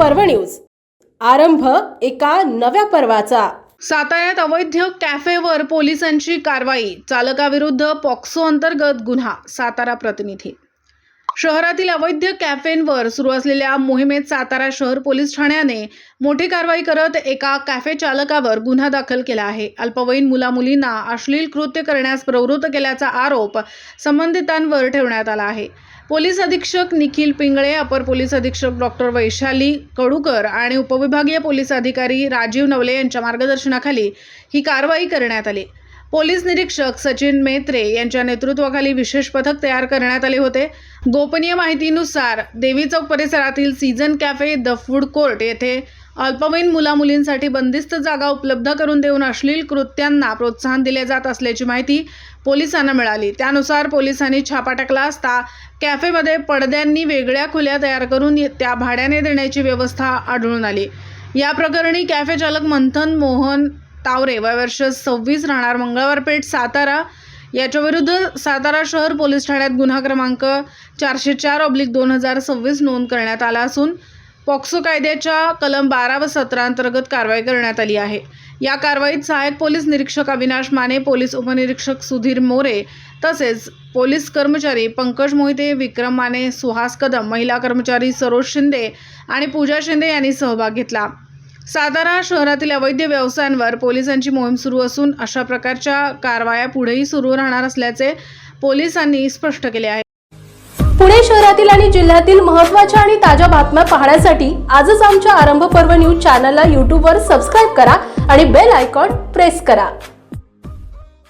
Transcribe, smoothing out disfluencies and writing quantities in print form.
पर्व न्यूज। आरंभ एका नव्या पर्वाचा। साताऱ्यात अवैध कॅफेवर पोलिसांची कारवाई, चालकाविरुद्ध पॉक्सो अंतर्गत गुन्हा। सातारा प्रतिनिधी। शहरातील अवैध कॅफेंवर सुरू असलेल्या मोहिमेत सातारा शहर पोलीस ठाण्याने मोठी कारवाई करत एका कॅफे चालकावर गुन्हा दाखल केला आहे। अल्पवयीन मुलामुलींना अश्लील कृत्य करण्यास प्रवृत्त केल्याचा आरोप संबंधितांवर ठेवण्यात आला आहे। पोलीस अधीक्षक निखिल पिंगळे, अपर पोलीस अधीक्षक डॉक्टर वैशाली कडूकर आणि उपविभागीय पोलीस अधिकारी राजीव नवले यांच्या मार्गदर्शनाखाली ही कारवाई करण्यात आली। पोलीस निरीक्षक सचिन मेत्रे यांच्या नेतृत्वाखाली विशेष पथक तयार करण्यात आले होते। गोपनीय माहितीनुसार देवी चौक परिसरातील season cafe the food court येथे अल्पवयीन मुलामुलींसाठी बंदिस्त जागा उपलब्ध करून देऊन अश्लील कृत्यांना प्रोत्साहन दिले जात असल्याची माहिती पोलिसांना मिळाली। त्यानुसार पोलिसांनी छापा टाकला असता कॅफेमध्ये पडद्यांनी वेगळ्या खोल्या तयार करून त्या भाड्याने देण्याची व्यवस्था आढळून आली। या प्रकरणी कॅफे चालक मंथन मोहन तावरे वय वर्ष 26 राहणार मंगळवार पेठ सातारा याच्या विरुद्ध सातारा शहर पोलीस ठाण्यात गुन्हा क्रमांक 404/2026 नोंद करण्यात आला असून पॉक्सो कायद्याच्या कलम 12 व 17 अंतर्गत कारवाई करण्यात आली आहे। या कारवाईत सहाय्यक पोलीस निरीक्षक अविनाश माने, पोलीस उपनिरीक्षक सुधीर मोरे तसेच पोलीस कर्मचारी पंकज मोहिते, विक्रम माने, सुहास कदम, महिला कर्मचारी सरोज शिंदे आणि पूजा शिंदे यांनी सहभाग घेतला। सातारा शहरातील अवैध व्यवसायांवर पोलिसांची मोहीम सुरू असून अशा प्रकारच्या कारवाया पुढेही सुरू राहणार असल्याचे पोलिसांनी स्पष्ट केले आहे। पुणे शहरातील आणि जिल्ह्यातील महत्त्वाच्या आणि ताज्या बातम्या पाहण्यासाठी आजच आमच्या आरंभ पर्व न्यूज चॅनलला YouTube वर सबस्क्राइब करा आणि बेल आयकॉन प्रेस करा।